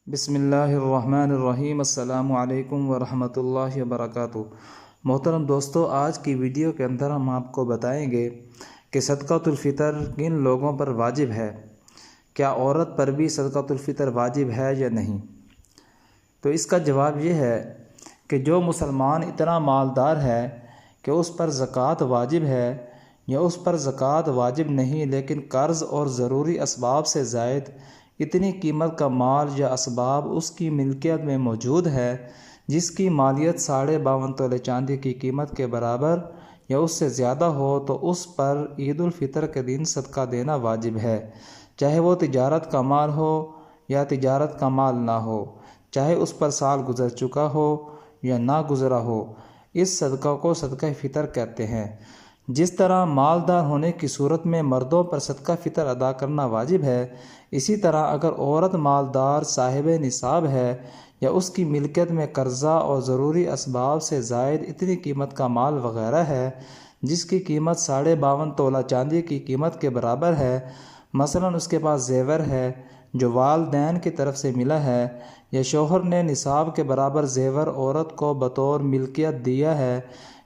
بسم اللہ الرحمن الرحیم۔ السلام علیکم ورحمۃ اللہ وبرکاتہ۔ محترم دوستو، آج کی ویڈیو کے اندر ہم آپ کو بتائیں گے کہ صدقۃ الفطر کن لوگوں پر واجب ہے۔ کیا عورت پر بھی صدقۃ الفطر واجب ہے یا نہیں؟ تو اس کا جواب یہ ہے کہ جو مسلمان اتنا مالدار ہے کہ اس پر زکوٰۃ واجب ہے یا اس پر زکوٰۃ واجب نہیں لیکن قرض اور ضروری اسباب سے زائد اتنی قیمت کا مال یا اسباب اس کی ملکیت میں موجود ہے جس کی مالیت 52.5 تولے چاندی کی قیمت کے برابر یا اس سے زیادہ ہو، تو اس پر عید الفطر کے دن صدقہ دینا واجب ہے، چاہے وہ تجارت کا مال ہو یا تجارت کا مال نہ ہو، چاہے اس پر سال گزر چکا ہو یا نہ گزرا ہو۔ اس صدقہ کو صدقہ فطر کہتے ہیں۔ جس طرح مالدار ہونے کی صورت میں مردوں پر صدقہ فطر ادا کرنا واجب ہے، اسی طرح اگر عورت مالدار صاحب نصاب ہے یا اس کی ملکیت میں قرضہ اور ضروری اسباب سے زائد اتنی قیمت کا مال وغیرہ ہے جس کی قیمت 52.5 تولہ چاندی کی قیمت کے برابر ہے، مثلا اس کے پاس زیور ہے جو والدین کی طرف سے ملا ہے، یا شوہر نے نصاب کے برابر زیور عورت کو بطور ملکیت دیا ہے،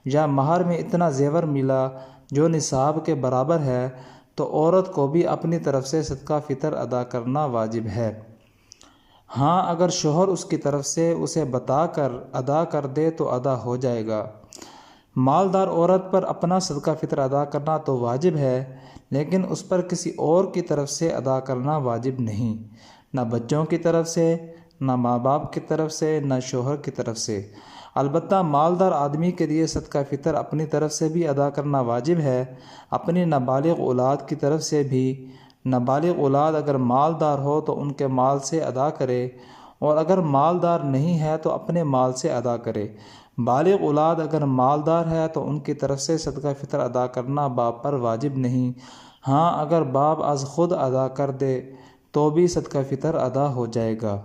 یا مہر میں اتنا زیور ملا جو نصاب کے برابر ہے، تو عورت کو بھی اپنی طرف سے صدقہ فطر ادا کرنا واجب ہے۔ ہاں، اگر شوہر اس کی طرف سے اسے بتا کر ادا کر دے تو ادا ہو جائے گا۔ مالدار عورت پر اپنا صدقہ فطر ادا کرنا تو واجب ہے، لیکن اس پر کسی اور کی طرف سے ادا کرنا واجب نہیں، نہ بچوں کی طرف سے، نہ ماں باپ کی طرف سے، نہ شوہر کی طرف سے۔ البتہ مالدار آدمی کے لیے صدقہ فطر اپنی طرف سے بھی ادا کرنا واجب ہے، اپنی نابالغ اولاد کی طرف سے بھی۔ نابالغ اولاد اگر مالدار ہو تو ان کے مال سے ادا کرے، اور اگر مالدار نہیں ہے تو اپنے مال سے ادا کرے۔ بالغ اولاد اگر مالدار ہے تو ان کی طرف سے صدقہ فطر ادا کرنا باپ پر واجب نہیں۔ ہاں، اگر باپ از خود ادا کر دے تو بھی صدقہ فطر ادا ہو جائے گا۔